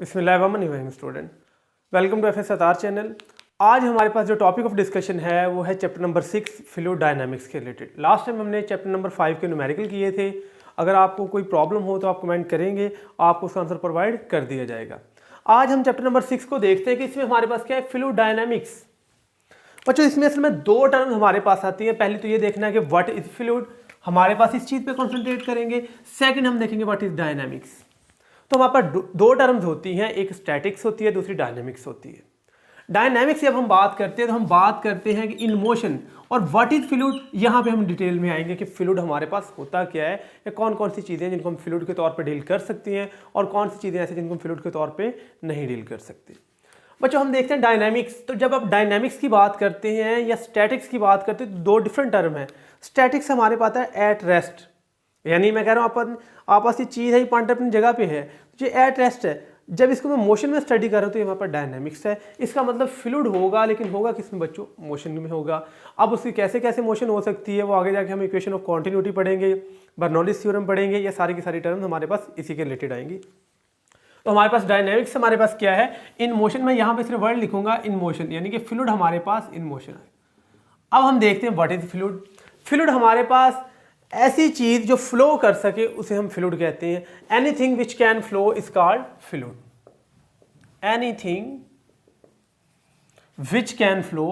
बिस्मिल्लाहिर्रहमानिर्रहीम student, welcome to F S Sattar channel. आज हमारे पास जो टॉपिक ऑफ डिस्कशन है वो है चैप्टर नंबर 6 फ्लूइड डायनामिक्स के रिलेटेड। लास्ट टाइम हमने चैप्टर नंबर 5 के न्यूमेरिकल किए थे। अगर आपको कोई प्रॉब्लम हो तो आप कमेंट करेंगे, आपको उसका आंसर प्रोवाइड कर दिया जाएगा। आज हम चैप्टर नंबर 6 को देखते हैं कि इसमें हमारे पास क्या है, फ्लूइड डायनामिक्स। बच्चों इसमें असल में दो टर्म हमारे पास आती है। पहले तो ये देखना है कि व्हाट इज फ्लूइड, हमारे पास इस चीज़ पे कॉन्सेंट्रेट करेंगे। सेकंड हम देखेंगे व्हाट इज डायनामिक्स। तो हमारे पास दो टर्म्स होती हैं, एक स्टैटिक्स होती है, दूसरी डायनेमिक्स होती है। डायनेमिक्स जब हम बात करते हैं तो हम बात करते हैं कि इन मोशन, और व्हाट इज फ्लूइड यहाँ पे हम डिटेल में आएंगे कि फ्लूइड हमारे पास होता क्या है, या कौन कौन सी चीज़ें जिनको हम फ्लूइड के तौर पे डील कर सकती हैं और कौन सी चीज़ें ऐसे जिनको हम फ्लूइड के तौर पे नहीं डील कर सकते। बच्चों हम देखते हैं डायनेमिक्स। तो जब आप डायनेमिक्स की बात करते हैं या स्टैटिक्स की बात करते हैं तो दो डिफरेंट टर्म है। स्टैटिक्स हमारे पास है एट रेस्ट, यानी मैं कह रहा हूँ आपस की चीज़ है, पॉइंट अपनी जगह पे है, जो एट रेस्ट है। जब इसको मैं मोशन में स्टडी कर रहा हूँ तो यहाँ पर डायनेमिक्स है। इसका मतलब फ्लूइड होगा, लेकिन होगा किस में बच्चों, मोशन में होगा। अब उसकी कैसे कैसे मोशन हो सकती है वो आगे जाके हम इक्वेशन ऑफ कॉन्टिन्यूटी पढ़ेंगे, बर्नौलीज थ्योरम पढ़ेंगे, ये सारी की सारी टर्म्स हमारे पास इसी के रिलेटेड आएंगी। तो हमारे पास डायनेमिक्स हमारे पास क्या है, इन मोशन। में यहाँ पे सिर्फ वर्ड लिखूंगा इन मोशन, यानी कि फ्लूइड हमारे पास इन मोशन है। अब हम देखते हैं व्हाट इज फ्लूइड। फ्लूइड हमारे पास ऐसी चीज जो फ्लो कर सके उसे हम फ्लूइड कहते हैं। Anything which can flow is called fluid. Anything which can flow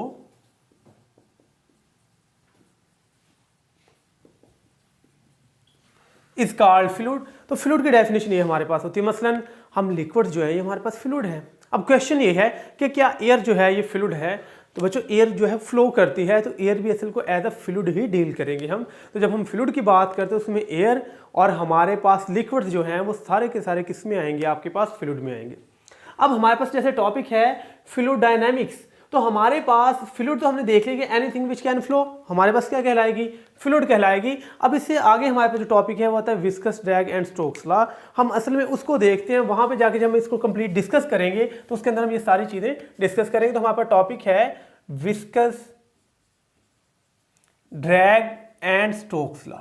is called fluid. तो फ्लूइड की डेफिनेशन ये हमारे पास होती है। मसलन हम लिक्विड जो है ये हमारे पास फ्लूइड है। अब क्वेश्चन ये है कि क्या एयर जो है ये फ्लूइड है। तो बच्चों एयर जो है फ्लो करती है, तो एयर भी असल को एज अ फ्लूइड ही डील करेंगे हम। तो जब हम फ्लूइड की बात करते हैं उसमें एयर और हमारे पास लिक्विड जो हैं वो सारे के सारे किस में आएंगे, आपके पास फ्लूइड में आएंगे। अब हमारे पास जैसे टॉपिक है फ्लूइड डायनामिक्स, तो हमारे पास फ्लूइड तो हमने देख लिया कि एनीथिंग विच कैन फ्लो हमारे पास क्या कहलाएगी, फ्लूइड कहलाएगी। अब इससे आगे हमारे पास जो टॉपिक है वो आता है viscous drag and Stokes law. हम असल में उसको देखते हैं, वहां पे जाके जब हम इसको कंप्लीट डिस्कस करेंगे तो उसके अंदर हम ये सारी चीजें डिस्कस करेंगे। तो हमारे पास टॉपिक है viscous drag and Stokes law.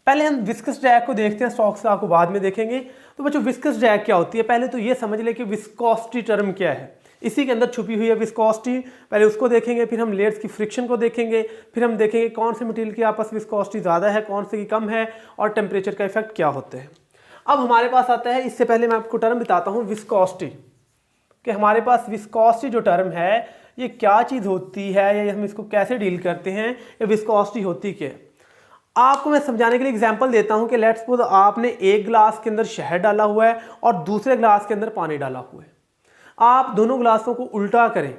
पहले हम विस्कस ड्रैग को देखते हैं, स्टोक्स लॉ को बाद में देखेंगे। तो बच्चों विस्कस ड्रैग क्या होती है, पहले तो ये समझ ले कि विस्कोसिटी टर्म क्या है। इसी के अंदर छुपी हुई है विस्कोसिटी, पहले उसको देखेंगे, फिर हम लेयर्स की फ्रिक्शन को देखेंगे, फिर हम देखेंगे कौन से मटेरियल की आपस में विस्कोसिटी ज़्यादा है, कौन से की कम है, और टेम्परेचर का इफेक्ट क्या होता है। अब हमारे पास आता है, इससे पहले मैं आपको टर्म बताता हूँ विस्कोसिटी, कि हमारे पास विस्कोसिटी जो टर्म है ये क्या चीज़ होती है, या हम इसको कैसे डील करते हैं, ये विस्कोसिटी होती क्या है। आपको मैं समझाने के लिए एग्जांपल देता हूं कि लेट्स सपोज आपने एक ग्लास के अंदर शहद डाला हुआ है और दूसरे ग्लास के अंदर पानी डाला हुआ है। आप दोनों ग्लासों को उल्टा करें,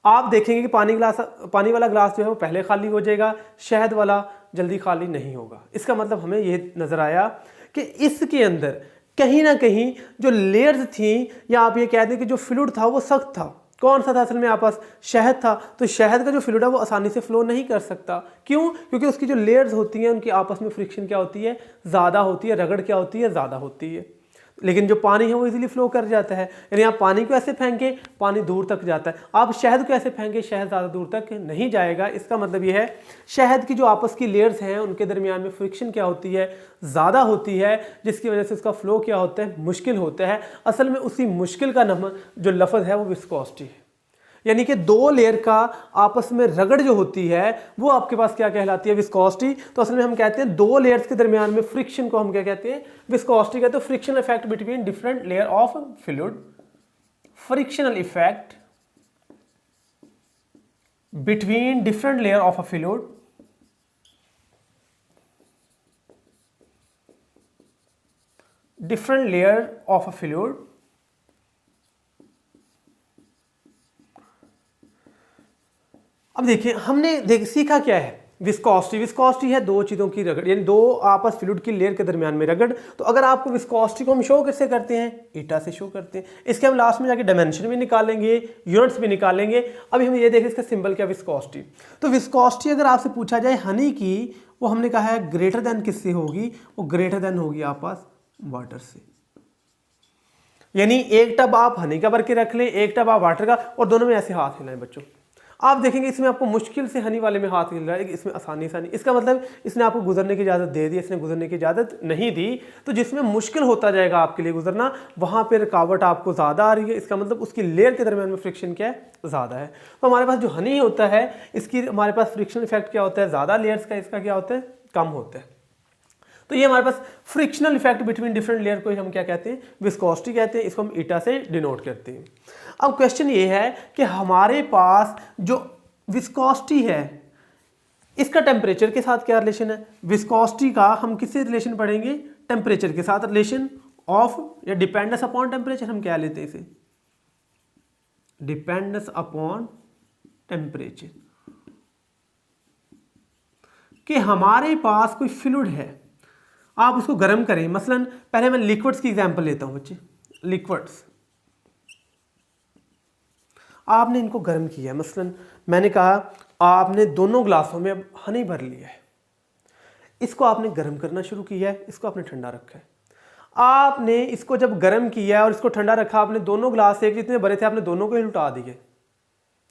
आप देखेंगे कि पानी वाला ग्लास जो है वो पहले खाली हो जाएगा, शहद वाला जल्दी खाली नहीं होगा। इसका मतलब हमें ये नजर आया कि इसके अंदर कहीं ना कहीं जो लेयर्स थी, या आप ये कह दें कि जो फ्लूइड था वो सख्त था। कौन सा था असल में, आपस शहद था। तो शहद का जो फ्लूइड है वो आसानी से फ्लो नहीं कर सकता। क्यों? क्योंकि उसकी जो लेयर्स होती हैं उनकी आपस में फ्रिक्शन क्या होती है, ज़्यादा होती है, रगड़ क्या होती है, ज़्यादा होती है। लेकिन जो पानी है वो इजीली फ्लो कर जाता है। यानी आप पानी को ऐसे फेंके, पानी दूर तक जाता है। आप शहद को ऐसे फेंके, शहद ज़्यादा दूर तक नहीं जाएगा। इसका मतलब ये है शहद की जो आपस की लेयर्स हैं उनके दरमियान में फ्रिक्शन क्या होती है, ज़्यादा होती है, जिसकी वजह से उसका फ्लो क्या होता है, मुश्किल होता है। असल में उसी मुश्किल का नाम जो लफ्ज़ है वो विस्कोसिटी है। यानी कि दो लेयर का आपस में रगड़ जो होती है वो आपके पास क्या कहलाती है, विस्कोसिटी। तो असल में हम कहते हैं दो लेयर्स के दरमियान में फ्रिक्शन को हम क्या कहते हैं, विस्कोसिटी कहते हैं। Friction effect between different layer of fluid, frictional effect between different layer of a fluid, different layer of a fluid अब देखिए हमने सीखा क्या है, विस्कोसिटी। विस्कोसिटी है दो चीज़ों की रगड़, यानी दो आपस फ्लूइड की लेयर के दरमियान में रगड़। तो अगर आपको विस्कोसिटी को हम शो कैसे करते हैं, ईटा से शो करते हैं। इसके हम लास्ट में जाके डायमेंशन भी निकालेंगे, यूनिट्स भी निकालेंगे। अभी हम ये देखें इसका सिंबल क्या, विस्कोसिटी। तो विस्कोसिटी अगर आपसे पूछा जाए हनी की, वो हमने कहा है ग्रेटर देन किससे होगी, वो ग्रेटर देन होगी आपस वाटर से। यानी एक टब आप हनी का भर के रख लें, एक टब आप वाटर का, और दोनों में ऐसे हाथ हिलाएं बच्चों। आप देखेंगे इसमें आपको मुश्किल से हनी वाले में हाथ हिल रहा है, इसमें आसानी से नहीं। इसका मतलब इसने आपको गुजरने की इजाज़त दे दी, इसने गुजरने की इजाज़त नहीं दी। तो जिसमें मुश्किल होता जाएगा आपके लिए गुजरना, वहाँ पर रुकावट आपको ज़्यादा आ रही है, इसका मतलब उसकी लेयर के दरमियान में फ्रिक्शन क्या है, ज़्यादा है। तो हमारे पास जो हनी होता है इसकी हमारे पास फ्रिक्शन इफेक्ट क्या होता है, ज़्यादा लेयर्स का, इसका क्या होता है, कम होता है। तो ये हमारे पास frictional effect between different layer को हम क्या कहते हैं, विस्कोसिटी कहते हैं। इसको हम ईटा से डिनोट करते हैं। अब क्वेश्चन ये है कि हमारे पास जो विस्कोसिटी है इसका टेम्परेचर के साथ क्या रिलेशन है। विस्कोसिटी का हम किससे रिलेशन पढ़ेंगे, टेम्परेचर के साथ रिलेशन ऑफ, या डिपेंडेंस अपॉन टेम्परेचर हम क्या लेते हैं इसे, डिपेंडेंस अपॉन टेम्परेचर। कि हमारे पास कोई फ्लूइड है, आप उसको गर्म करें, मसलन पहले मैं लिक्विड्स की एग्जांपल लेता हूं बच्चे। लिक्विड्स आपने इनको गर्म किया है, मसलन मैंने कहा आपने दोनों ग्लासों में अब हनी भर लिया है, इसको आपने गर्म करना शुरू किया है, इसको आपने ठंडा रखा है। आपने इसको जब गर्म किया और इसको ठंडा रखा, आपने दोनों ग्लास एक जितने भरे थे आपने दोनों को ही लुटा दिए।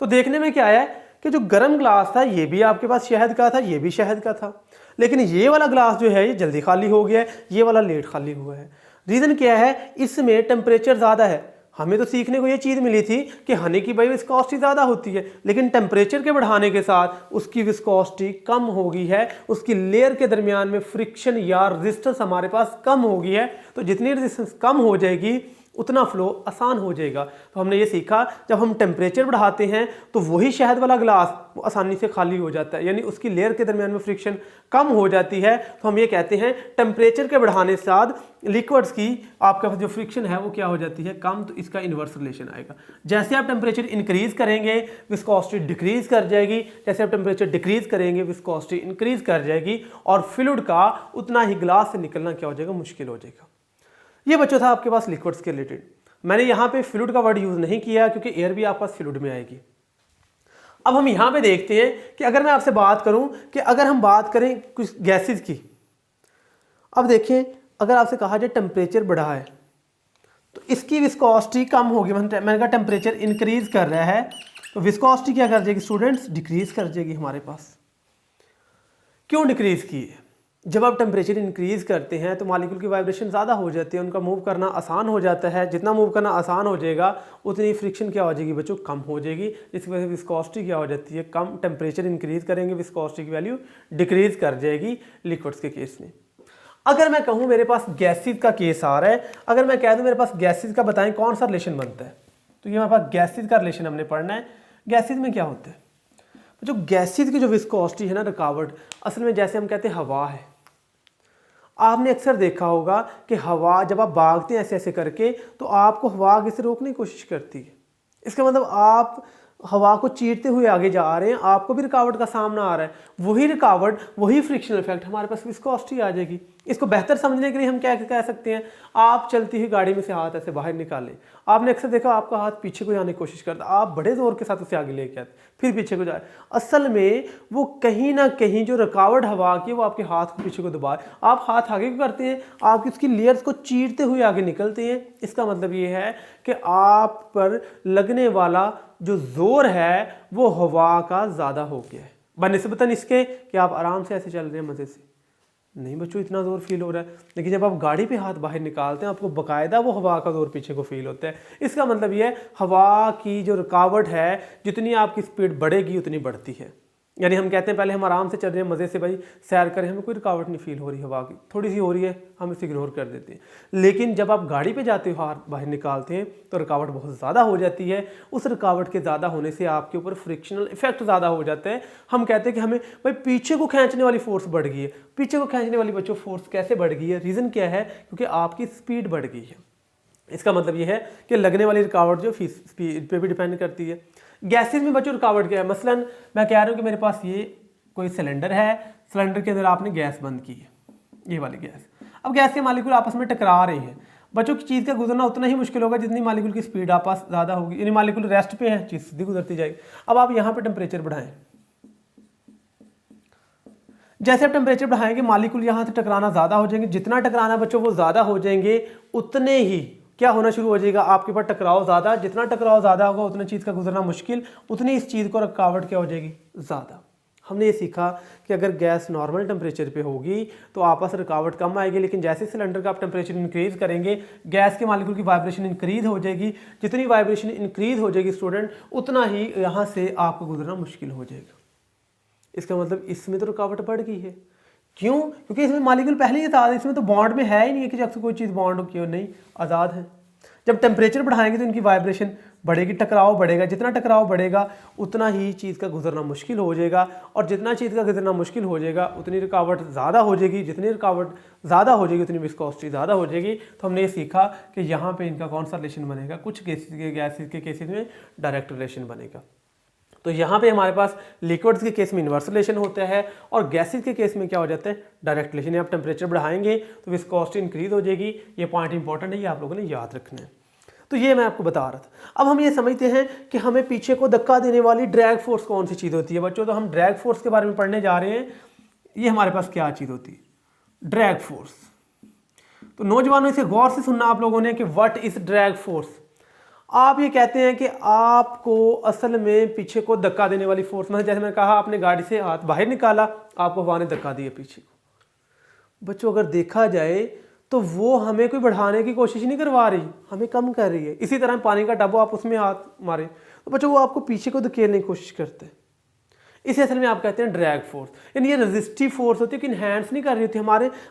तो देखने में क्या है कि जो गर्म ग्लास था ये भी आपके पास शहद का था, ये भी शहद का था, लेकिन ये वाला ग्लास जो है ये जल्दी खाली हो गया है, ये वाला लेट खाली हुआ है। रीज़न क्या है, इसमें टेम्परेचर ज़्यादा है। हमें तो सीखने को ये चीज़ मिली थी कि हनी की भाई विस्कोसिटी ज़्यादा होती है, लेकिन टेम्परेचर के बढ़ाने के साथ उसकी विस्कोसिटी कम हो गई है, उसकी लेयर के दरमियान में फ्रिक्शन या रेजिस्टेंस हमारे पास कम हो गई है। तो जितनी रेजिस्टेंस कम हो जाएगी उतना फ्लो आसान हो जाएगा। तो हमने ये सीखा जब हम टेम्परेचर बढ़ाते हैं तो वही शहद वाला ग्लास वो आसानी से खाली हो जाता है, यानी उसकी लेयर के दरमियान में फ्रिक्शन कम हो जाती है। तो हम ये कहते हैं टेम्परेचर के बढ़ाने से साथ लिक्विड्स की आपके पास जो फ्रिक्शन है वो क्या हो जाती है, कम। तो इसका इन्वर्स रिलेशन आएगा। जैसे आप टेम्परेचर इंक्रीज करेंगे विस्कोसिटी डिक्रीज कर जाएगी, जैसे आप टेम्परेचर डिक्रीज करेंगे विस्कोसिटी इंक्रीज कर जाएगी, और फ्लूइड का उतना ही ग्लास से निकलना क्या हो जाएगा, मुश्किल हो जाएगा। ये बच्चों था आपके पास लिक्विड्स के रिलेटेड। मैंने यहाँ पे फ्लूइड का वर्ड यूज़ नहीं किया क्योंकि एयर भी आपके पास फ्लूइड में आएगी। अब हम यहाँ पे देखते हैं कि अगर मैं आपसे बात करूँ कि अगर हम बात करें कुछ गैसेस की, अब देखें अगर आपसे कहा जाए टेम्परेचर बढ़ा है तो इसकी विस्कोसिटी कम होगी। मैंने कहा टेम्परेचर इंक्रीज कर रहा है तो विस्कोसिटी क्या कर जाएगी स्टूडेंट्स, डिक्रीज कर जाएगी हमारे पास। क्यों डिक्रीज की है, जब आप टेम्परेचर इंक्रीज करते हैं तो मॉलिक्यूल की वाइब्रेशन ज़्यादा हो जाती है, उनका मूव करना आसान हो जाता है। जितना मूव करना आसान हो जाएगा उतनी फ्रिक्शन क्या हो जाएगी बच्चों, कम हो जाएगी। इसकी वजह से विस्कोसिटी क्या हो जाती है, कम। टेम्परेचर इंक्रीज करेंगे विस्कोसिटी की वैल्यू डिक्रीज कर जाएगी लिक्विड्स के केस में। अगर मैं कहूँ मेरे पास गैसेज का केस आ रहा है, अगर मैं कह दूँ मेरे पास गैसेज का बताएं कौन सा रिलेशन बनता है, तो ये हमारे पास गैसेज का रिलेशन हमने पढ़ना है। गैसेज में क्या होता है, जो गैसेज की जो विस्कोसिटी है ना, रुकावट, असल में जैसे हम कहते हैं हवा है। आपने अक्सर देखा होगा कि हवा जब आप भागते हैं ऐसे ऐसे करके तो आपको हवा आगे से रोकने की कोशिश करती है। इसका मतलब आप हवा को चीरते हुए आगे जा रहे हैं, आपको भी रुकावट का सामना आ रहा है। वही रुकावट, वही फ्रिक्शनल इफेक्ट हमारे पास विस्कोसिटी आ जाएगी। इसको बेहतर समझने के लिए हम क्या कह सकते हैं, आप चलती हुई गाड़ी में से हाथ ऐसे बाहर निकालें। आपने अक्सर देखा आपका हाथ पीछे को जाने की कोशिश करता, आप बड़े जोर के साथ उसे आगे लेके आते, फिर पीछे को जाए। असल में वो कहीं ना कहीं जो रुकावट हवा की वो आपके हाथ को पीछे को दबाए। आप हाथ आगे को करते हैं, आप उसकी लेयर्स को चीरते हुए आगे निकलते हैं। इसका मतलब ये है कि आप पर लगने वाला जो जोर है वो हवा का ज़्यादा हो गया है बनिस्बतन इसके कि आप आराम से ऐसे चल रहे हैं मज़े से। नहीं बच्चों इतना जोर फील हो रहा है, लेकिन जब आप गाड़ी पे हाथ बाहर निकालते हैं आपको बकायदा वो हवा का जोर पीछे को फील होता है। इसका मतलब ये है हवा की जो रुकावट है जितनी आपकी स्पीड बढ़ेगी उतनी बढ़ती है। यानी हम कहते हैं पहले हम आराम से चल रहे हैं मज़े से, भाई सैर करें, हमें कोई रुकावट नहीं फील हो रही, हवा की थोड़ी सी हो रही है हम इसे इग्नोर कर देते हैं। लेकिन जब आप गाड़ी पे जाते हो हाथ बाहर निकालते हैं तो रुकावट बहुत ज़्यादा हो जाती है। उस रुकावट के ज़्यादा होने से आपके ऊपर फ्रिक्शनल इफेक्ट ज़्यादा हो जाता है। हम कहते हैं कि हमें भाई पीछे को खींचने वाली फोर्स बढ़ गई है। पीछे को खींचने वाली बच्चों फोर्स कैसे बढ़ गई है, रीज़न क्या है, क्योंकि आपकी स्पीड बढ़ गई है। इसका मतलब ये है कि लगने वाली रुकावट जो स्पीड पे भी डिपेंड करती है। गैसेज में बच्चों रुकावट क्या है, मसलन मैं कह रहा हूँ कि मेरे पास ये कोई सिलेंडर है, सिलेंडर के अंदर आपने गैस बंद की है, ये वाली गैस। अब गैस के मॉलिक्यूल आपस में टकरा रहे हैं। बच्चों की चीज़ का गुजरना उतना ही मुश्किल होगा जितनी मॉलिक्यूल की स्पीड आपस ज़्यादा होगी, यानी मॉलिक्यूल रेस्ट पे है, चीज़ सीधी गुजरती जाएगी। अब आप यहाँ पे टेम्परेचर बढ़ाएं, जैसे आप टेम्परेचर बढ़ाएंगे मॉलिक्यूल यहाँ से टकराना ज़्यादा हो जाएंगे। जितना टकराना बच्चों वो ज़्यादा हो जाएंगे उतने ही क्या होना शुरू हो जाएगा, आपके पास टकराव ज़्यादा, जितना टकराव ज़्यादा होगा उतना चीज़ का गुजरना मुश्किल, उतनी इस चीज़ को रुकावट क्या हो जाएगी, ज़्यादा। हमने ये सीखा कि अगर गैस नॉर्मल टेम्परेचर पे होगी तो आपस में रुकावट कम आएगी, लेकिन जैसे सिलेंडर का आप टेम्परेचर इंक्रीज़ करेंगे गैस के मालिक्यूल की वाइब्रेशन इंक्रीज़ हो जाएगी। जितनी वाइब्रेशन इंक्रीज़ हो जाएगी स्टूडेंट, उतना ही यहाँ से आपको गुजरना मुश्किल हो जाएगा। इसका मतलब इसमें तो रुकावट बढ़ गई है। क्यों? क्योंकि इसमें मालिक्यूल पहले ही आज़ाद है, इसमें तो बॉन्ड में है ही नहीं है कि जब कोई चीज़ बॉन्ड हो, क्यों नहीं, आज़ाद है। जब टेम्परेचर बढ़ाएंगे तो इनकी वाइब्रेशन बढ़ेगी, टकराव बढ़ेगा, जितना टकराव बढ़ेगा उतना ही चीज़ का गुजरना मुश्किल हो जाएगा, और जितना चीज़ का गुजरना मुश्किल हो जाएगा उतनी रुकावट ज़्यादा हो जाएगी, जितनी रुकावट ज़्यादा हो जाएगी उतनी विस्कोसिटी ज़्यादा हो जाएगी। तो हमने ये सीखा कि यहाँ पे इनका कौन सा रिलेशन बनेगा, कुछ गैसेस के केसेस में डायरेक्ट रिलेशन बनेगा। तो यहाँ पे हमारे पास लिक्विड्स के केस में इन्वर्स रिलेशन होता है और गैसेस के केस में क्या हो जाता है, डायरेक्ट रिलेशन। आप टेम्परेचर बढ़ाएंगे तो विस्कोसिटी इंक्रीज हो जाएगी। ये पॉइंट इंपॉर्टेंट है, ये आप लोगों ने याद रखना है। तो ये मैं आपको बता रहा था। अब हम ये समझते हैं कि हमें पीछे को धक्का देने वाली ड्रैग फोर्स कौन सी चीज़ होती है बच्चों। तो हम ड्रैग फोर्स के बारे में पढ़ने जा रहे हैं। ये हमारे पास क्या चीज़ होती है, ड्रैग फोर्स। तो नौजवानों इसे गौर से सुनना आप लोगों ने कि व्हाट इज ड्रैग फोर्स। आप ये कहते हैं कि आपको असल में पीछे को धक्का देने वाली फोर्स, मतलब जैसे मैंने कहा आपने गाड़ी से हाथ बाहर निकाला, आपको हवा ने धक्का दिया पीछे को। बच्चों अगर देखा जाए तो वो हमें कोई बढ़ाने की कोशिश नहीं करवा रही, हमें कम कर रही है। इसी तरह पानी का टब, आप उसमें हाथ मारे तो बच्चों वो आपको पीछे को धकेलने की कोशिश करते हैं। इसे असल में आप कहते हैं ड्रैग फोर्स। यानी ये रेजिस्टिव फोर्स होती है कि इनहैंस नहीं कर रही होती,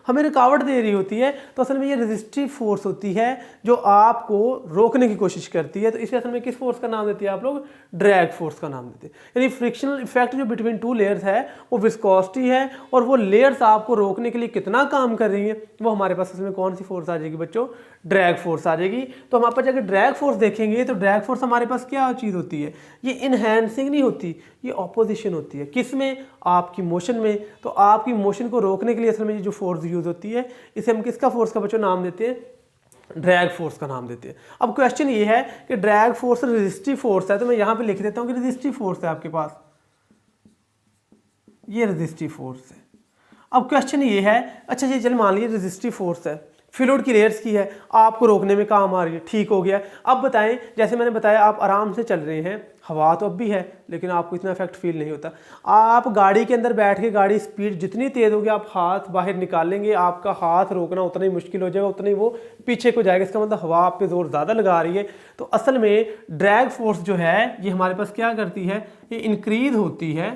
हमें रुकावट दे रही होती है। तो असल में ये रेजिस्टिव फोर्स होती है जो आपको रोकने की कोशिश करती है। तो इसे असल में किस फोर्स का नाम देते हैं आप लोग, ड्रैग फोर्स का नाम देते हैं। यानी फ्रिक्शनल इफेक्ट जो बिटवीन टू लेयर्स है वो विस्कोसिटी है, और वो लेयर्स आपको रोकने के लिए कितना काम कर रही है, वो हमारे पास असल में कौन सी फोर्स आ जाएगी बच्चों, ड्रैग फोर्स आ जाएगी। तो हमारे पास अगर ड्रैग फोर्स देखेंगे तो ड्रैग फोर्स हमारे पास क्या चीज़ होती है, ये इनहैंसिंग नहीं होती, ये ऑपोजिशन होती है। किस में, आपकी मोशन में। तो आपकी मोशन को रोकने के लिए असल में ये जो फोर्स यूज होती है, इसे हम किसका फोर्स का बच्चों नाम देते हैं, ड्रैग फोर्स का नाम देते हैं। अब क्वेश्चन ये है कि ड्रैग फोर्स रेजिस्टिव फोर्स है, तो मैं यहां पे लिख देता हूं कि रेजिस्टिव फोर्स है आपके पास, ये रेजिस्टिव फोर्स है। अब क्वेश्चन ये है, अच्छा ये चल मान लीजिए रेजिस्टिव फोर्स है, फ्लूइड की लेयर्स की है, आपको रोकने में काम आ रही है, ठीक हो गया। अब बताएं, जैसे मैंने बताया आप आराम से चल रहे हैं, हवा तो अब भी है लेकिन आपको इतना इफेक्ट फील नहीं होता। आप गाड़ी के अंदर बैठ के गाड़ी स्पीड जितनी तेज़ होगी, आप हाथ बाहर निकालेंगे, आपका हाथ रोकना उतना ही मुश्किल हो जाएगा, उतना ही वो पीछे को जाएगा। इसका मतलब हवा आप पे जोर ज़्यादा लगा रही है। तो असल में ड्रैग फोर्स जो है ये हमारे पास क्या करती है, ये इंक्रीज होती है।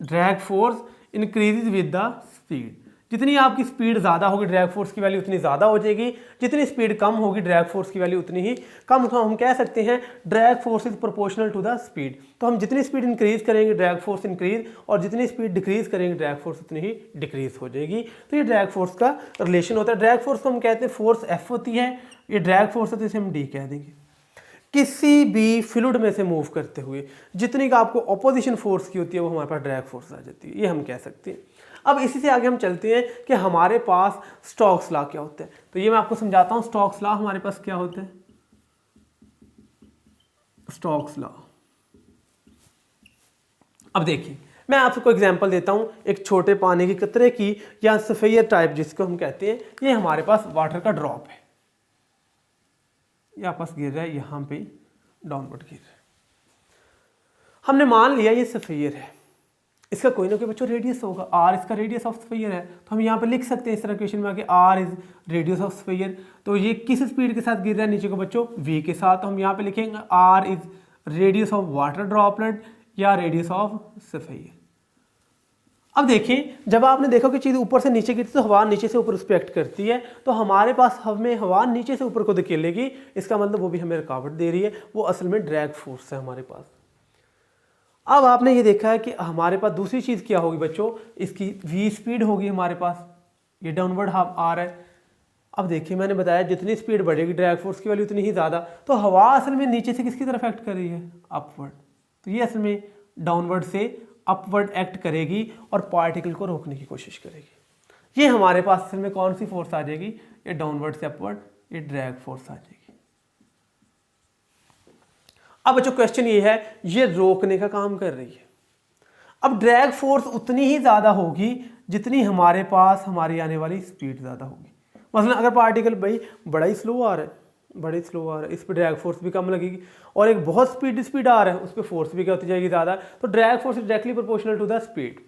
Drag force increase with the speed. जितनी आपकी स्पीड ज़्यादा होगी ड्रैग फोर्स की वैल्यू उतनी ज़्यादा हो जाएगी, जितनी स्पीड कम होगी ड्रैग फोर्स की वैल्यू उतनी ही कम। तो हम कह सकते हैं drag force is proportional to the speed. तो हम जितनी स्पीड इंक्रीज करेंगे ड्रैग फोर्स इंक्रीज, और जितनी स्पीड डिक्रीज करेंगे ड्रैग फोर्स उतनी ही डिक्रीज हो जाएगी। तो ये ड्रैग फोर्स का रिलेशन होता है। ड्रैग फोर्स को हम कहते हैं फोर्स एफ होती है, ये ड्रैग फोर्स है तो इसे हम डी कह देंगे। किसी भी फ्लूइड में से मूव करते हुए जितनी का आपको ऑपोजिशन फोर्स की होती है वो हमारे पास ड्रैग फोर्स आ जाती है, ये हम कह सकते हैं। अब इसी से आगे हम चलते हैं कि हमारे पास स्टोक्स लॉ क्या होता है। तो ये मैं आपको समझाता हूं, स्टोक्स लॉ हमारे पास क्या होता है। स्टोक्स लॉ, अब देखिए मैं आपको एग्जांपल देता हूं, एक छोटे पानी की कतरे की या सफेयर टाइप जिसको हम कहते हैं। ये हमारे पास वाटर का ड्रॉप है, ये आपस गिर रहा है, यहां पे डाउनवर्ड गिर रहा है। हमने मान लिया ये सफेयर है, इसका कोई ना कोई बच्चों रेडियस होगा, आर इसका रेडियस ऑफ स्फीयर है। तो हम यहाँ पे लिख सकते हैं इस तरह क्वेश्चन में कि R is radius of sphere. तो ये किस स्पीड के साथ गिर रहा है नीचे को बच्चों, वी के साथ। तो हम यहाँ पे लिखेंगे R is radius of water droplet या रेडियस ऑफ स्फीयर। अब देखिए जब आपने देखा कि चीज़ ऊपर से नीचे गिरती तो हवा नीचे से ऊपर रिस्पेक्ट करती है, तो हमारे पास हमें हवा नीचे से ऊपर को धकेलेगी, इसका मतलब वो भी हमें रुकावट दे रही है, वो असल में ड्रैग फोर्स है हमारे पास। अब आपने ये देखा है कि हमारे पास दूसरी चीज़ क्या होगी बच्चों, इसकी v स्पीड होगी हमारे पास, ये डाउनवर्ड हाफ आ रहा है। अब देखिए मैंने बताया जितनी स्पीड बढ़ेगी ड्रैग फोर्स की वैल्यू उतनी ही ज़्यादा। तो हवा असल में नीचे से किसकी तरफ एक्ट कर रही है, अपवर्ड। तो ये असल में डाउनवर्ड से अपवर्ड एक्ट करेगी और पार्टिकल को रोकने की कोशिश करेगी। ये हमारे पास असल में कौन सी फोर्स आ जाएगी, ये डाउनवर्ड से अपवर्ड, ये ड्रैग फोर्स आ जाएगी। अब बच्चों क्वेश्चन ये है, ये रोकने का काम कर रही है। अब ड्रैग फोर्स उतनी ही ज़्यादा होगी जितनी हमारे पास हमारी आने वाली स्पीड ज़्यादा होगी। मसलन अगर पार्टिकल भाई बड़ा ही स्लो आ रहा है, बड़ी स्लो आ रहा है, इस पर ड्रैग फोर्स भी कम लगेगी, और एक बहुत स्पीड आ रहा है, उस पर फोर्स भी क्या होती जाएगी ज़्यादा, तो drag force is directly proportional to the speed.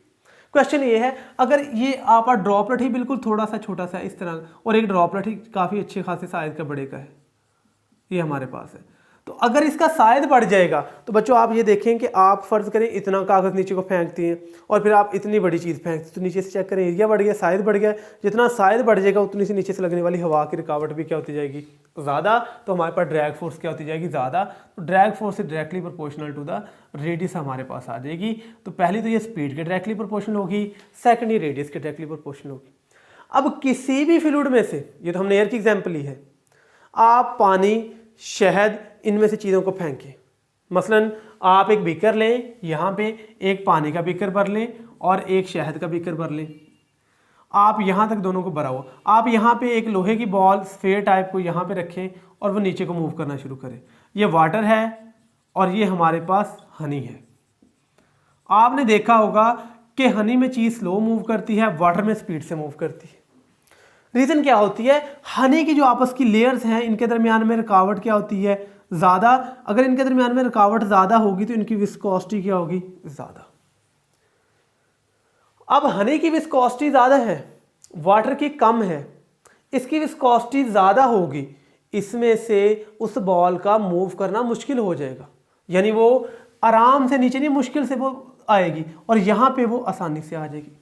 Question ये है, अगर ये आपका ड्रॉपलेट ही बिल्कुल थोड़ा सा छोटा सा इस तरह, और एक ड्रॉपलेट ही काफ़ी अच्छे खासे साइज का बड़े का है, ये हमारे पास है, तो अगर इसका साइज बढ़ जाएगा तो बच्चों आप ये देखें कि आप फर्ज करें इतना कागज़ नीचे को फेंकती हैं और फिर आप इतनी बड़ी चीज़ फेंकती हैं, तो नीचे से चेक करें एरिया बढ़ गया, साइज बढ़ गया, जितना साइज बढ़ जाएगा उतनी सी नीचे से लगने वाली हवा की रुकावट भी क्या होती जाएगी, ज़्यादा, तो हमारे पास ड्रैग फोर्स क्या होती जाएगी, ज़्यादा। तो drag force is directly proportional to the radius हमारे पास आ जाएगी। तो पहली तो ये स्पीड के डायरेक्टली प्रोपोर्शनल होगी, सेकंड ये रेडियस के डायरेक्टली प्रोपोर्शनल होगी। अब किसी भी फ्लूइड में से, ये तो हमने एयर की एग्जाम्पल ली है, आप पानी, शहद, इनमें से चीज़ों को फेंकें। मसलन आप एक बीकर लें, यहाँ पे एक पानी का बीकर भर लें और एक शहद का बीकर भर लें, आप यहाँ तक दोनों को भरा हो, आप यहाँ पे एक लोहे की बॉल स्फेयर टाइप को यहाँ पे रखें और वो नीचे को मूव करना शुरू करें। ये वाटर है और ये हमारे पास हनी है। आपने देखा होगा कि हनी में चीज़ स्लो मूव करती है, वाटर में स्पीड से मूव करती है। रीज़न क्या होती है, हनी की जो आपस की लेयर्स हैं इनके दरमियान में रुकावट क्या होती है, ज़्यादा। अगर इनके दरमियान में रुकावट ज़्यादा होगी तो इनकी विस्कोसिटी क्या होगी, ज़्यादा। अब हनी की विस्कोसिटी ज़्यादा है, वाटर की कम है, इसकी विस्कोसिटी ज़्यादा होगी, इसमें से उस बॉल का मूव करना मुश्किल हो जाएगा, यानी वो आराम से नीचे नहीं, मुश्किल से वो आएगी और यहाँ पे वो आसानी से आ जाएगी।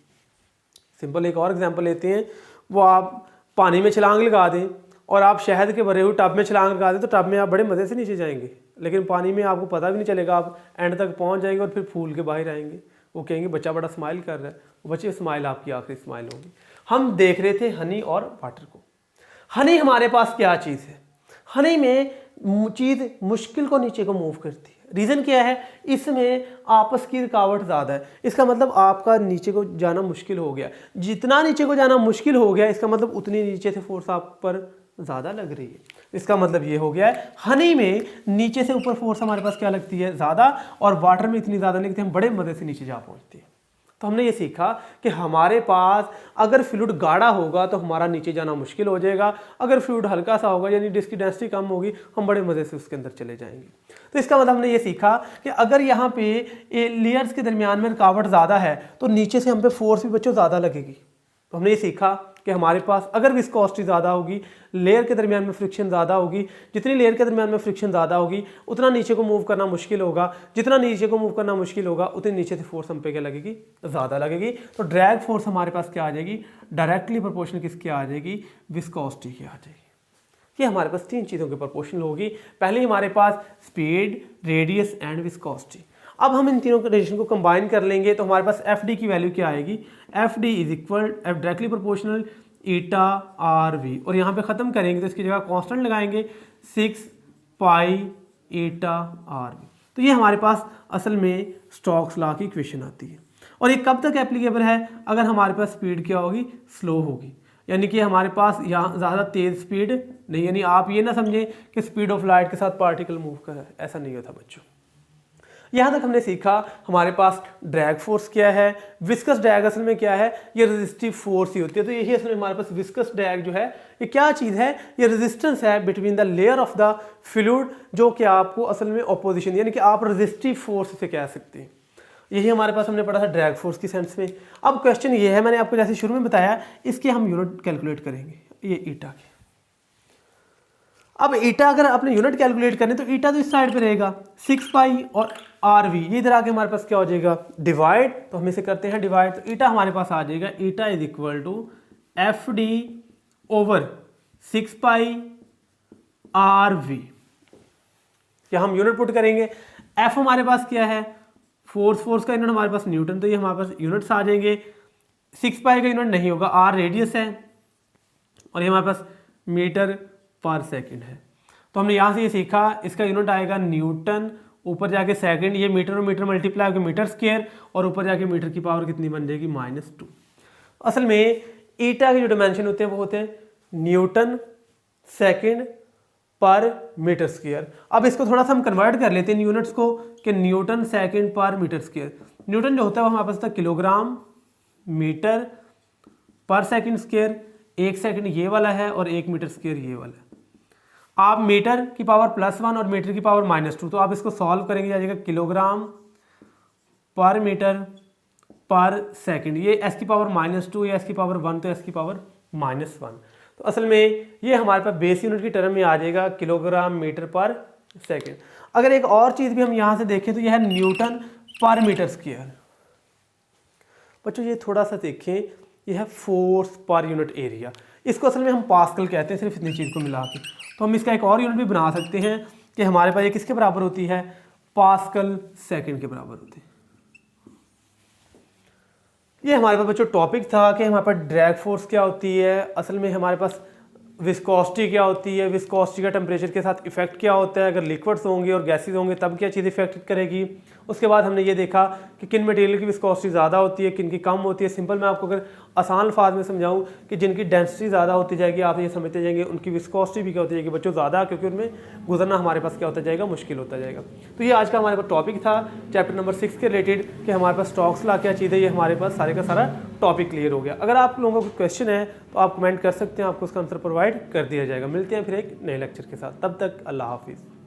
सिंपल एक और एग्जांपल लेते हैं, वो आप पानी में छलांग लगा दें और आप शहद के भरे हुए टब में छलांग लगा दें, तो टब में आप बड़े मज़े से नीचे जाएंगे, लेकिन पानी में आपको पता भी नहीं चलेगा, आप एंड तक पहुंच जाएंगे और फिर फूल के बाहर आएंगे। वो कहेंगे बच्चा बड़ा स्माइल कर रहा है, वो बच्चे स्माइल आपकी आखिरी स्माइल होगी। हम देख रहे थे हनी और वाटर को। हनी हमारे पास क्या चीज़ है, हनी में चीज़ मुश्किल को नीचे को मूव करती है। रीज़न क्या है, इसमें आपस की रुकावट ज़्यादा है, इसका मतलब आपका नीचे को जाना मुश्किल हो गया। जितना नीचे को जाना मुश्किल हो गया, इसका मतलब उतनी नीचे से फोर्स आप पर ज़्यादा लग रही है। इसका मतलब ये हो गया है, हनी में नीचे से ऊपर फोर्स हमारे पास क्या लगती है, ज़्यादा, और वाटर में इतनी ज़्यादा नहीं लगती, हम बड़े मज़े से नीचे जा पहुँचते हैं। तो हमने ये सीखा कि हमारे पास अगर फ्लूइड गाढ़ा होगा तो हमारा नीचे जाना मुश्किल हो जाएगा, अगर फ्लूइड हल्का सा होगा यानी जिसकी डेंसिटी कम होगी, हम बड़े मज़े से उसके अंदर चले जाएंगे। तो इसका मतलब हमने ये सीखा कि अगर यहाँ पे लेयर्स के दरमियान में रुकावट ज़्यादा है तो नीचे से हम पे फोर्स भी बच्चों ज़्यादा लगेगी। तो हमने ये सीखा कि हमारे पास अगर विस्कोसिटी ज़्यादा होगी, लेयर के दरमियान में फ्रिक्शन ज़्यादा होगी, जितनी लेयर के दरमियान में फ्रिक्शन ज़्यादा होगी उतना नीचे को मूव करना मुश्किल होगा, जितना नीचे को मूव करना मुश्किल होगा उतनी नीचे से फोर्स हम पे क्या लगेगी, ज़्यादा लगेगी। तो ड्रैग फोर्स हमारे पास क्या आ जाएगी, डायरेक्टली प्रोपोर्शनल किसकी आ जाएगी, विस्कोसिटी की आ जाएगी। ये हमारे पास तीन चीज़ों के प्रोपोर्शनल होगी। पहले हमारे पास स्पीड, रेडियस एंड विस्कोसिटी। अब हम इन तीनों रिलेशन को कंबाइन कर लेंगे तो हमारे पास एफ डी की वैल्यू क्या आएगी, F D is equal directly proportional eta R V, और यहाँ पे ख़त्म करेंगे तो इसकी जगह कांस्टेंट लगाएंगे 6 पाई ईटा आर वी। तो ये हमारे पास असल में स्टोक्स लॉ की इक्वेशन आती है। और ये कब तक एप्लीकेबल है, अगर हमारे पास स्पीड क्या होगी, स्लो होगी, यानी कि हमारे पास यहाँ ज़्यादा तेज़ स्पीड नहीं, यानी आप ये ना समझें कि स्पीड ऑफ लाइट के साथ पार्टिकल मूव कर रहा है, ऐसा नहीं होता बच्चों। यहाँ तक हमने सीखा हमारे पास ड्रैग फोर्स क्या है, विस्कस ड्रैग असल में क्या है, ये रेजिस्टिव फोर्स ही होती है। तो यही असल में हमारे पास विस्कस ड्रैग जो है ये क्या चीज़ है, ये रेजिस्टेंस है between the layer of the fluid, जो कि आपको असल में ऑपोजिशन, यानी कि आप रेजिस्टिव फोर्स से कह सकते हैं। यही हमारे पास हमने पढ़ा था ड्रैग फोर्स की सेंस में। अब क्वेश्चन ये है, मैंने आपको जैसे शुरू में बताया, इसके हम यूनिट कैलकुलेट करेंगे, ये ईटा के। अब ईटा अगर आपने यूनिट कैलकुलेट करने तो ईटा तो इस साइड पे रहेगा 6 पाई और आर वी, ये इधर आके हमारे पास क्या हो जाएगा, डिवाइड। तो हम इसे करते हैं डिवाइड, तो ईटा हमारे पास आ जाएगा, eta is equal to F D over 6 pi R V. क्या हम यूनिट पुट करेंगे, एफ हमारे पास क्या है, फोर्स का यूनिट हमारे पास न्यूटन, तो ये हमारे पास यूनिट्स आ जाएंगे। 6 पाई का यूनिट नहीं होगा, आर रेडियस है, और ये हमारे पास मीटर पर सेकंड है। तो हमने यहाँ से ये सीखा, इसका यूनिट आएगा न्यूटन, ऊपर जाके सेकंड, ये मीटर और मीटर मल्टीप्लाई होकर मीटर स्क्वायर, और ऊपर जाके मीटर की पावर कितनी बन जाएगी, -2। असल में ईटा के जो डिमेंशन होते हैं वो होते हैं न्यूटन सेकंड पर मीटर स्क्वायर। अब इसको थोड़ा सा हम कन्वर्ट कर लेते हैं यूनिट्स को, कि न्यूटन सेकंड पर मीटर स्क्वायर, न्यूटन जो होता है वो हमारे पास था किलोग्राम मीटर पर सेकंड स्क्वायर 1 सेकंड ये वाला है और 1 मीटर स्क्वायर ये वाला है। आप मीटर की पावर +1 और मीटर की पावर -2, तो आप इसको सॉल्व करेंगे आ जाएगा किलोग्राम पर मीटर पर सेकंड। ये s की पावर -2 या s की पावर 1 तो s की पावर -1। तो असल में ये हमारे पास बेस यूनिट की टर्म में आ जाएगा किलोग्राम मीटर पर सेकंड। अगर एक और चीज़ भी हम यहाँ से देखें तो यह है न्यूटन पर मीटर स्क्वायर। बच्चों ये थोड़ा सा देखें, यह है फोर्स पर यूनिट एरिया। इसको असल में हम पास्कल कहते हैं, सिर्फ इतनी चीज़ को मिला के। तो हम इसका एक और यूनिट भी बना सकते हैं कि हमारे पास ये किसके बराबर होती है, पास्कल सेकंड के बराबर होती है। ये हमारे पास बच्चों टॉपिक था कि हमारे पास ड्रैग फोर्स क्या होती है, असल में हमारे पास विस्कोसिटी क्या होती है, विस्कोसिटी का टेम्परेचर के साथ इफेक्ट क्या होता है, अगर लिक्विड्स होंगे और गैसेस होंगे तब क्या चीज़ इफेक्ट करेगी। उसके बाद हमने ये देखा कि किन मटेरियल की विस्कोसिटी ज़्यादा होती है, किन की कम होती है। सिंपल मैं आपको अगर आसान अल्फाज में समझाऊं कि जिनकी डेंसिटी ज़्यादा होती जाएगी आप ये समझते जाएंगे उनकी विस्कोसिटी भी क्या होती जाएगी बच्चों ज़्यादा, क्योंकि उनमें गुजरना हमारे पास क्या होता जाएगा, मुश्किल होता जाएगा। तो ये आज का हमारे पास टॉपिक था चैप्टर नंबर 6 के रिलेटेड कि हमारे पास स्टोक्स लॉ क्या चीज़ है। ये हमारे पास सारे का सारा टॉपिक क्लियर हो गया। अगर आप लोगों को क्वेश्चन है तो आप कमेंट कर सकते हैं, आपको उसका आंसर प्रोवाइड कर दिया जाएगा। मिलते हैं फिर एक नए लेक्चर के साथ, तब तक अल्लाह हाफिज़।